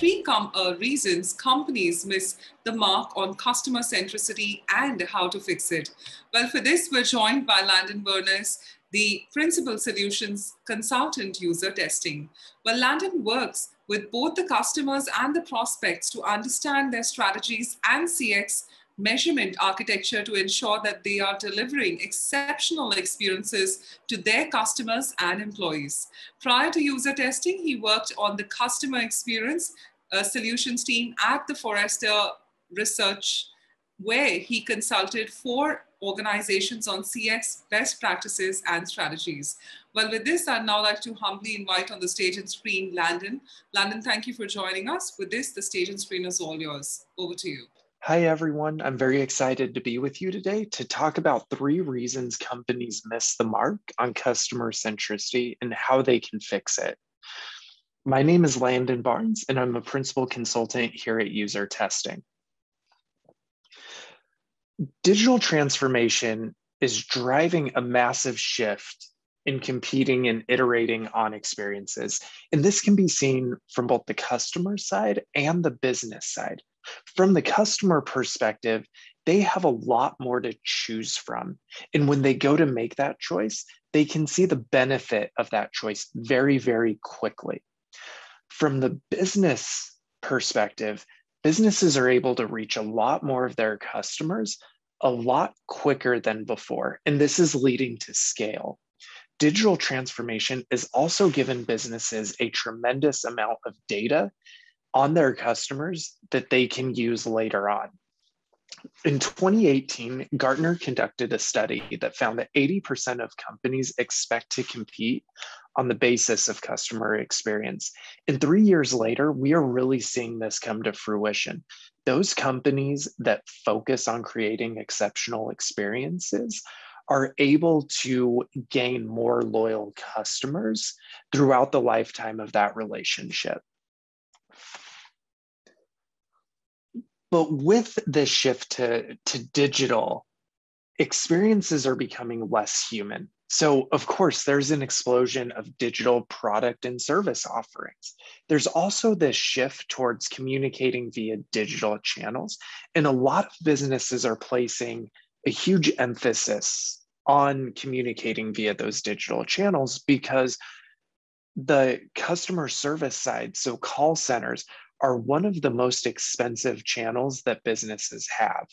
reasons companies miss the mark on customer centricity and how to fix it. Well, for this, we're joined by Landon, the Principal Solutions Consultant UserTesting. Well, Landon works with both the customers and the prospects to understand their strategies and CX measurement architecture to ensure that they are delivering exceptional experiences to their customers and employees. Prior to UserTesting, he worked on the customer experience solutions team at the Forrester Research, where he consulted 4 organizations on CX best practices and strategies. Well, with this, I'd now like to humbly invite on the stage and screen Landon. Landon, thank you for joining us. With this, the stage and screen is all yours. Over to you. Hi, everyone. I'm very excited to be with you today to talk about 3 reasons companies miss the mark on customer centricity and how they can fix it. My name is Landon Barnes, and I'm a principal consultant here at UserTesting. Digital transformation is driving a massive shift in competing and iterating on experiences. And this can be seen from both the customer side and the business side. From the customer perspective, they have a lot more to choose from. And when they go to make that choice, they can see the benefit of that choice very, very quickly. From the business perspective, businesses are able to reach a lot more of their customers a lot quicker than before. And this is leading to scale. Digital transformation has also given businesses a tremendous amount of data on their customers that they can use later on. In 2018, Gartner conducted a study that found that 80% of companies expect to compete on the basis of customer experience. And 3 years later, we are really seeing this come to fruition. Those companies that focus on creating exceptional experiences are able to gain more loyal customers throughout the lifetime of that relationship. But with the shift to digital, experiences are becoming less human. So of course, there's an explosion of digital product and service offerings. There's also this shift towards communicating via digital channels. And a lot of businesses are placing a huge emphasis on communicating via those digital channels because the customer service side, so call centers, are one of the most expensive channels that businesses have.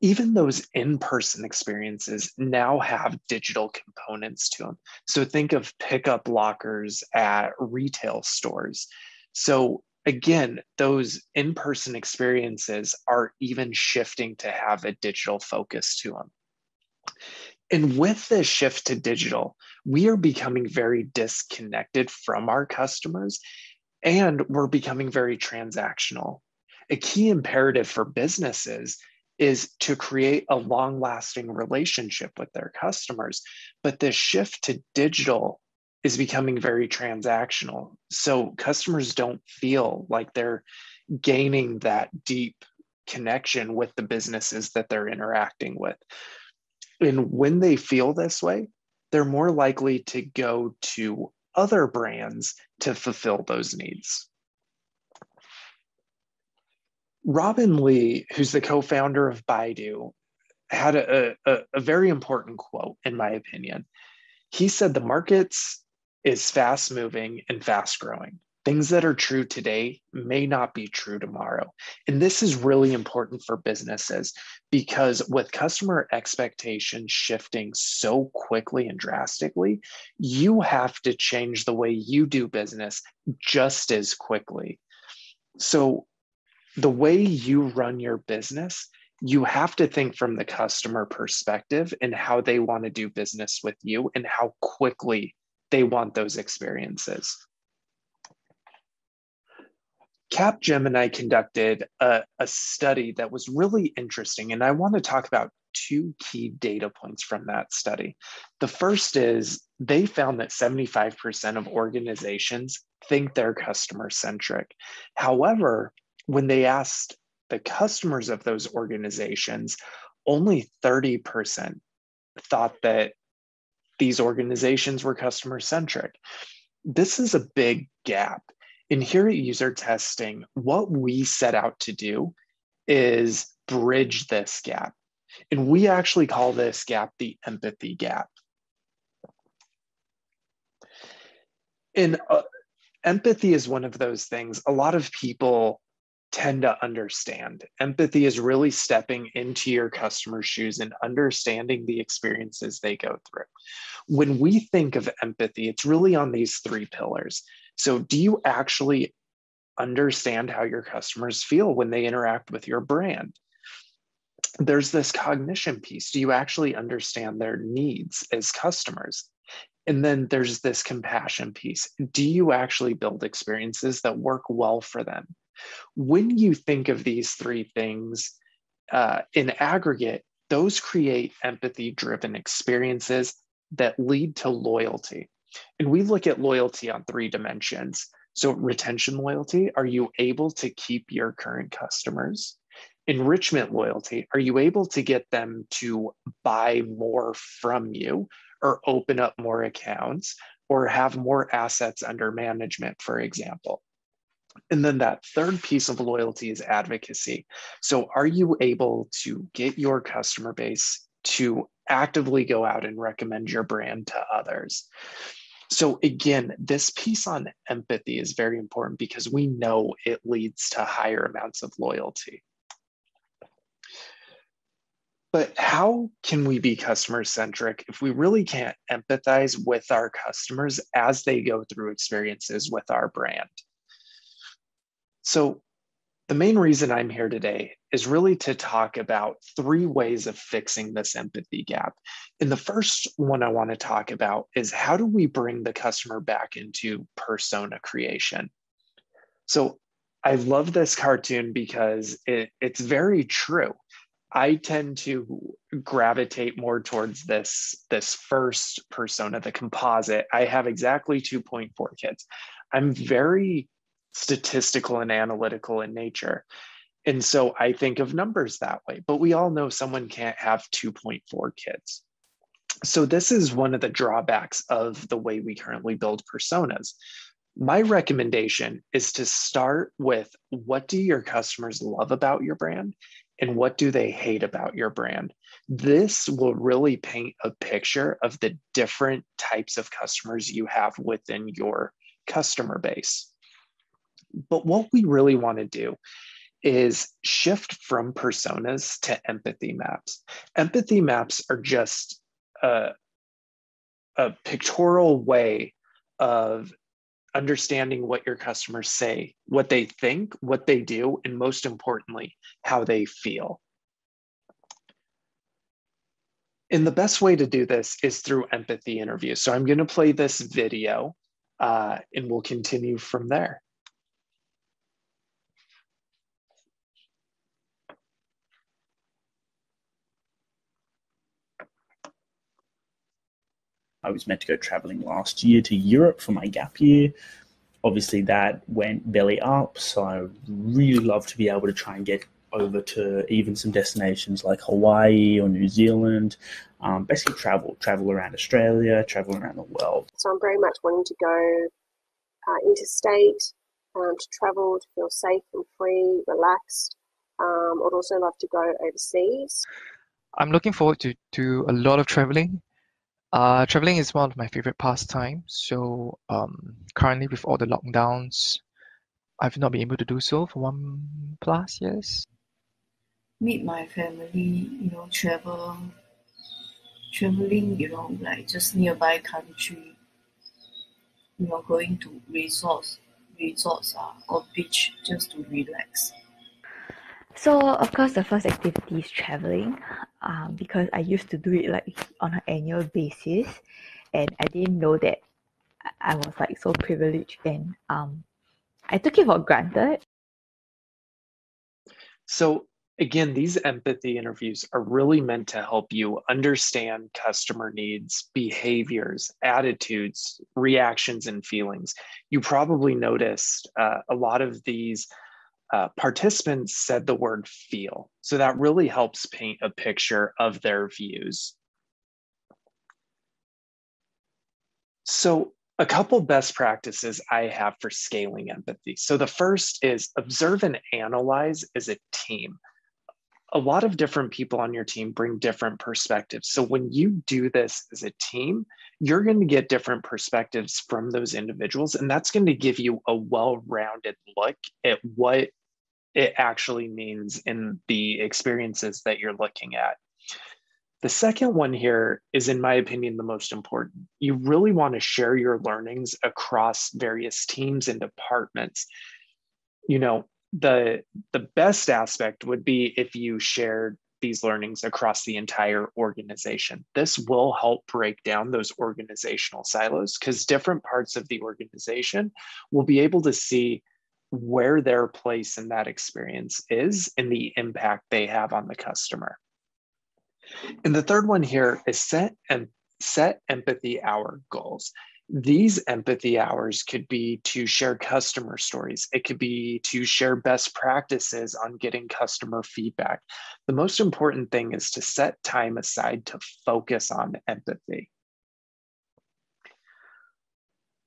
Even those in-person experiences now have digital components to them. So think of pickup lockers at retail stores. So again, those in-person experiences are even shifting to have a digital focus to them. And with this shift to digital, we are becoming very disconnected from our customers, and we're becoming very transactional. A key imperative for businesses is to create a long-lasting relationship with their customers. But the shift to digital is becoming very transactional. So customers don't feel like they're gaining that deep connection with the businesses that they're interacting with. And when they feel this way, they're more likely to go to other brands to fulfill those needs. Robin Lee, who's the co-founder of Baidu, had a very important quote, in my opinion. He said, the markets is fast moving and fast growing. Things that are true today may not be true tomorrow. And this is really important for businesses because with customer expectations shifting so quickly and drastically, you have to change the way you do business just as quickly. So the way you run your business, you have to think from the customer perspective and how they want to do business with you and how quickly they want those experiences. Capgemini conducted a study that was really interesting, and I want to talk about 2 key data points from that study. The first is they found that 75% of organizations think they're customer-centric. However, when they asked the customers of those organizations, only 30% thought that these organizations were customer-centric. This is a big gap. And here at User Testing, what we set out to do is bridge this gap. And we actually call this gap the empathy gap. And empathy is one of those things a lot of people tend to understand. Empathy is really stepping into your customer's shoes and understanding the experiences they go through. When we think of empathy, it's really on these three pillars. So do you actually understand how your customers feel when they interact with your brand? There's this cognition piece. Do you actually understand their needs as customers? And then there's this compassion piece. Do you actually build experiences that work well for them? When you think of these three things in aggregate, those create empathy-driven experiences that lead to loyalty. And we look at loyalty on three dimensions. So retention loyalty, are you able to keep your current customers? Enrichment loyalty, are you able to get them to buy more from you or open up more accounts or have more assets under management, for example? And then that third piece of loyalty is advocacy. So are you able to get your customer base to actively go out and recommend your brand to others? So again, this piece on empathy is very important because we know it leads to higher amounts of loyalty. But how can we be customer-centric if we really can't empathize with our customers as they go through experiences with our brand? So the main reason I'm here today is really to talk about three ways of fixing this empathy gap. And the first one I want to talk about is how do we bring the customer back into persona creation? So I love this cartoon because it's very true. I tend to gravitate more towards this first persona, the composite. I have exactly 2.4 kids. I'm very statistical and analytical in nature. And so I think of numbers that way, but we all know someone can't have 2.4 kids. So this is one of the drawbacks of the way we currently build personas. My recommendation is to start with what do your customers love about your brand and what do they hate about your brand? This will really paint a picture of the different types of customers you have within your customer base. But what we really want to do is shift from personas to empathy maps. Empathy maps are just a pictorial way of understanding what your customers say, what they think, what they do, and most importantly, how they feel. And the best way to do this is through empathy interviews. So I'm going to play this video and we'll continue from there. I was meant to go traveling last year to Europe for my gap year. Obviously that went belly up, so I really love to be able to try and get over to even some destinations like Hawaii or New Zealand, basically travel around Australia, travel around the world. So I'm very much wanting to go interstate, to travel, to feel safe and free, relaxed. I'd also love to go overseas. I'm looking forward to a lot of traveling. Traveling is one of my favorite pastimes. So currently with all the lockdowns, I've not been able to do so for 1+ years. Meet my family, traveling, like just nearby country, going to resorts or beach just to relax. So of course the first activity is traveling, because I used to do it like on an annual basis, and I didn't know that I was like so privileged, and I took it for granted. So again, these empathy interviews are really meant to help you understand customer needs, behaviors, attitudes, reactions, and feelings. You probably noticed a lot of these participants said the word feel. So that really helps paint a picture of their views. So A couple best practices I have for scaling empathy. So the first is observe and analyze as a team. A lot of different people on your team bring different perspectives. So when you do this as a team, you're going to get different perspectives from those individuals, and that's going to give you a well-rounded look at what it actually means in the experiences that you're looking at. The second one here is, in my opinion, the most important. You really want to share your learnings across various teams and departments. You know, the best aspect would be if you shared these learnings across the entire organization. This will help break down those organizational silos, because different parts of the organization will be able to see where their place in that experience is and the impact they have on the customer. And the third one here is set empathy hour goals. These empathy hours could be to share customer stories. It could be to share best practices on getting customer feedback. The most important thing is to set time aside to focus on empathy.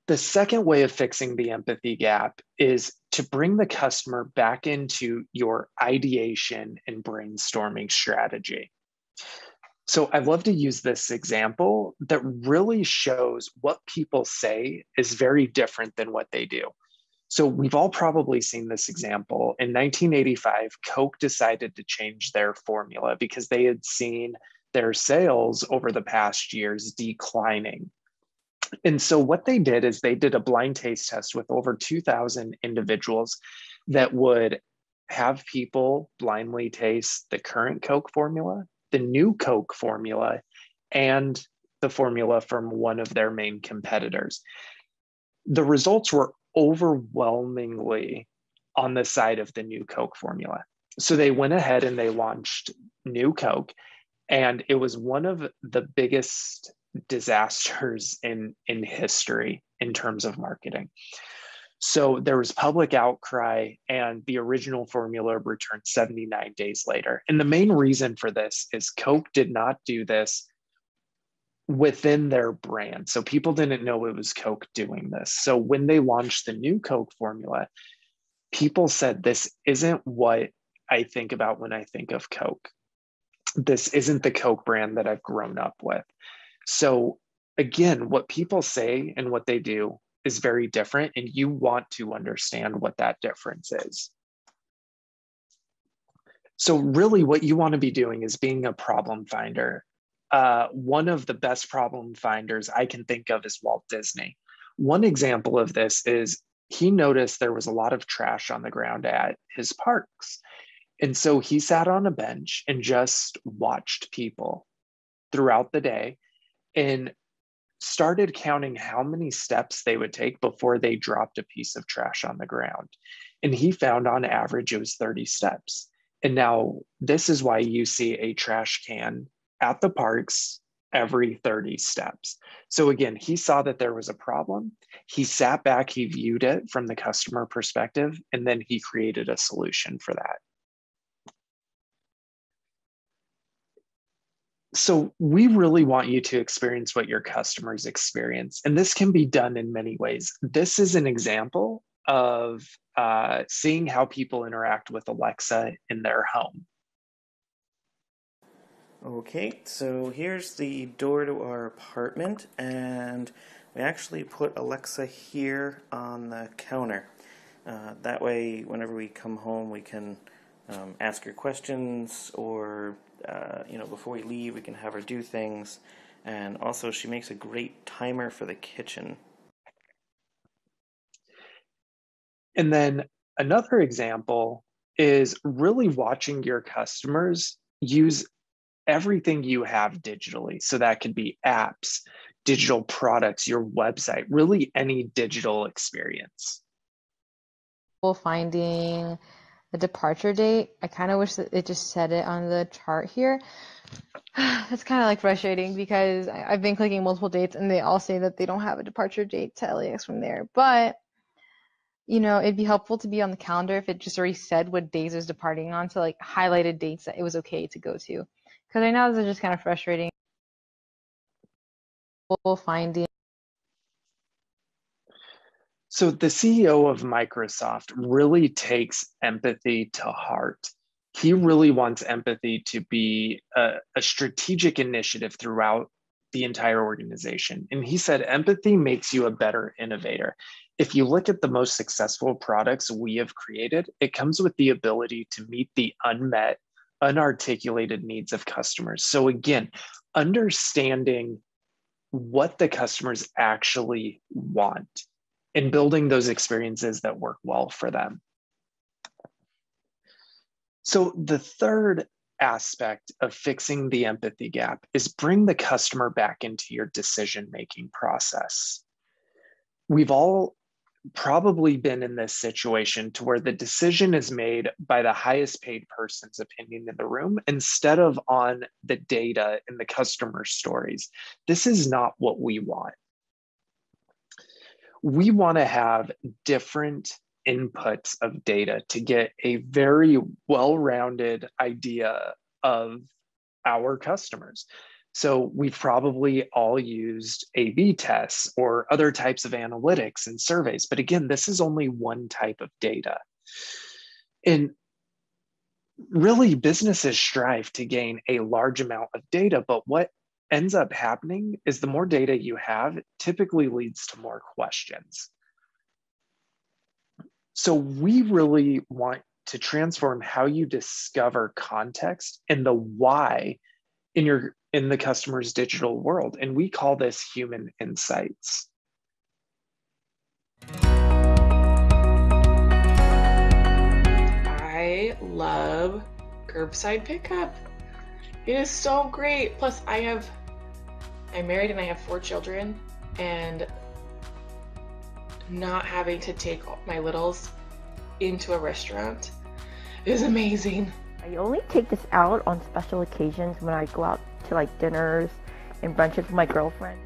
The second way of fixing the empathy gap is to bring the customer back into your ideation and brainstorming strategy. So I love to use this example that really shows what people say is very different than what they do. So we've all probably seen this example. In 1985, Coke decided to change their formula because they had seen their sales over the past years declining. And so what they did is they did a blind taste test with over 2,000 individuals that would have people blindly taste the current Coke formula, the new Coke formula, and the formula from one of their main competitors. The results were overwhelmingly on the side of the new Coke formula. So they went ahead and they launched new Coke, and it was one of the biggest disasters in history in terms of marketing. So there was public outcry, and the original formula returned 79 days later. And the main reason for this is Coke did not do this within their brand. So people didn't know it was Coke doing this. So when they launched the new Coke formula, people said, this isn't what I think about when I think of Coke. This isn't the Coke brand that I've grown up with. So again, what people say and what they do is very different, and you want to understand what that difference is. So really what you want to be doing is being a problem finder. One of the best problem finders I can think of is Walt Disney. One example of this is he noticed there was a lot of trash on the ground at his parks. And so he sat on a bench and just watched people throughout the day and started counting how many steps they would take before they dropped a piece of trash on the ground. And he found on average it was 30 steps. And now this is why you see a trash can at the parks every 30 steps. So again, he saw that there was a problem. He sat back, he viewed it from the customer perspective, and then he created a solution for that. So we really want you to experience what your customers experience. And this can be done in many ways. This is an example of seeing how people interact with Alexa in their home. Okay, so here's the door to our apartment, and we actually put Alexa here on the counter. That way, whenever we come home, we can ask her questions, or before we leave, we can have her do things. And also, she makes a great timer for the kitchen. And then another example is really watching your customers use everything you have digitally. So that could be apps, digital products, your website, really any digital experience. Finding the departure date. I kind of wish that it just said it on the chart here. That's kind of like frustrating because I've been clicking multiple dates and they all say that they don't have a departure date to LAX from there. But, it'd be helpful to be on the calendar if it just already said what days it was departing on, to like highlighted dates that it was okay to go to. Because I know this is just kind of frustrating. Finding So the CEO of Microsoft really takes empathy to heart. He really wants empathy to be a strategic initiative throughout the entire organization. And he said, empathy makes you a better innovator. If you look at the most successful products we have created, it comes with the ability to meet the unmet, unarticulated needs of customers. So again, understanding what the customers actually want and building those experiences that work well for them. So the third aspect of fixing the empathy gap is bring the customer back into your decision-making process. We've all probably been in this situation to where the decision is made by the highest paid person's opinion in the room instead of on the data and the customer stories. This is not what we want. We want to have different inputs of data to get a very well-rounded idea of our customers. So we've probably all used A/B tests or other types of analytics and surveys. But again, this is only one type of data. And really, businesses strive to gain a large amount of data, but what ends up happening is the more data you have, it typically leads to more questions. So we really want to transform how you discover context and the why in the customer's digital world. And we call this human insights. I love curbside pickup. It is so great. Plus I'm married and I have 4 children, and not having to take my littles into a restaurant is amazing. I only take this out on special occasions when I go out to like dinners and brunches with my girlfriend.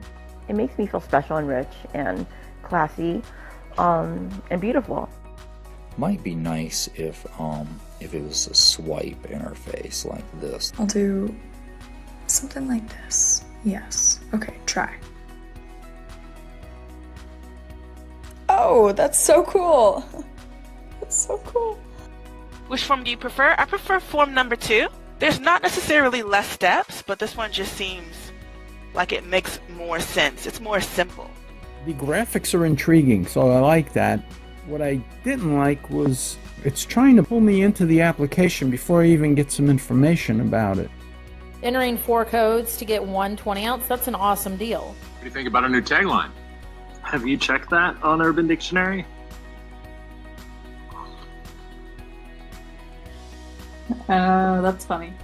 It makes me feel special and rich and classy and beautiful. Might be nice if it was a swipe interface like this. I'll do something like this. Yes. Okay, try. Oh, that's so cool. That's so cool. Which form do you prefer? I prefer form number 2. There's not necessarily less steps, but this one just seems like it makes more sense. It's more simple. The graphics are intriguing, so I like that. What I didn't like was it's trying to pull me into the application before I even get some information about it. Entering 4 codes to get 1 20-ounce, that's an awesome deal. What do you think about our new tagline? Have you checked that on Urban Dictionary? That's funny.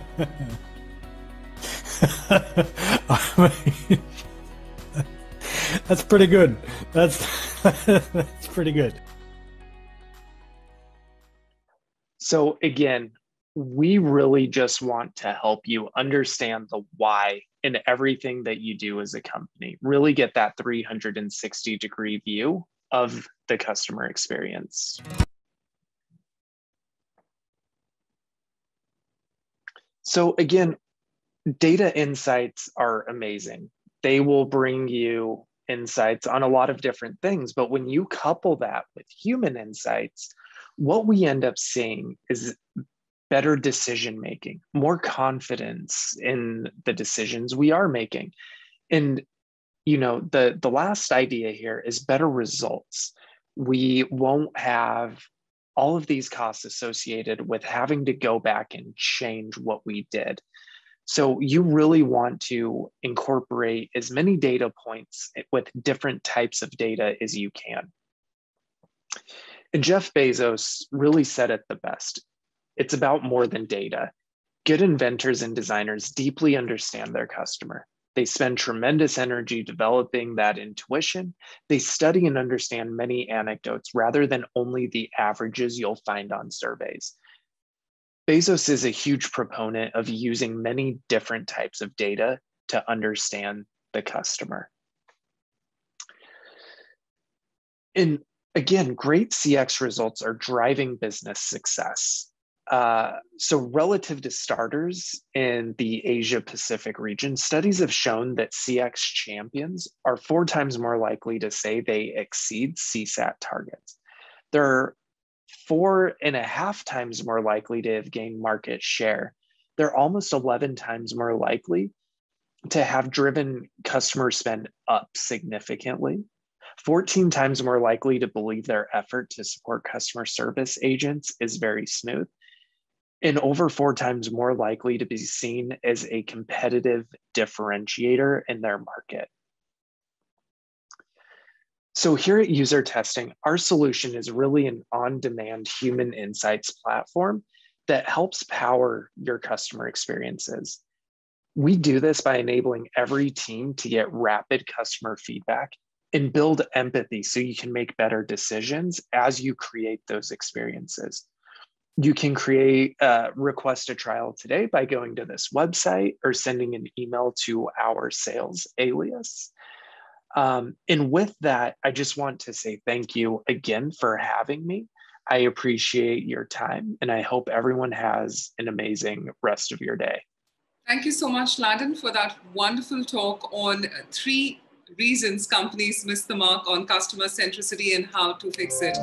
That's pretty good. That's pretty good. So again, we really just want to help you understand the why in everything that you do as a company. Really get that 360-degree view of the customer experience. So again, data insights are amazing. They will bring you insights on a lot of different things, but when you couple that with human insights, what we end up seeing is better decision making, more confidence in the decisions we are making. And you know, the last idea here is better results. We won't have all of these costs associated with having to go back and change what we did. So you really want to incorporate as many data points with different types of data as you can. And Jeff Bezos really said it the best. It's about more than data. Good inventors and designers deeply understand their customer. They spend tremendous energy developing that intuition. They study and understand many anecdotes rather than only the averages you'll find on surveys. Bezos is a huge proponent of using many different types of data to understand the customer. And again, great CX results are driving business success. So relative to starters in the Asia Pacific region, studies have shown that CX champions are 4 times more likely to say they exceed CSAT targets. They're 4.5 times more likely to have gained market share. They're almost 11 times more likely to have driven customer spend up significantly, 14 times more likely to believe their effort to support customer service agents is very smooth, and over 4 times more likely to be seen as a competitive differentiator in their market. So here at UserTesting, our solution is really an on-demand human insights platform that helps power your customer experiences. We do this by enabling every team to get rapid customer feedback and build empathy so you can make better decisions as you create those experiences. You can request a trial today by going to this website or sending an email to our sales alias. And with that, I just want to say thank you again for having me. I appreciate your time, and I hope everyone has an amazing rest of your day. Thank you so much, Landon, for that wonderful talk on 3 reasons companies miss the mark on customer centricity and how to fix it.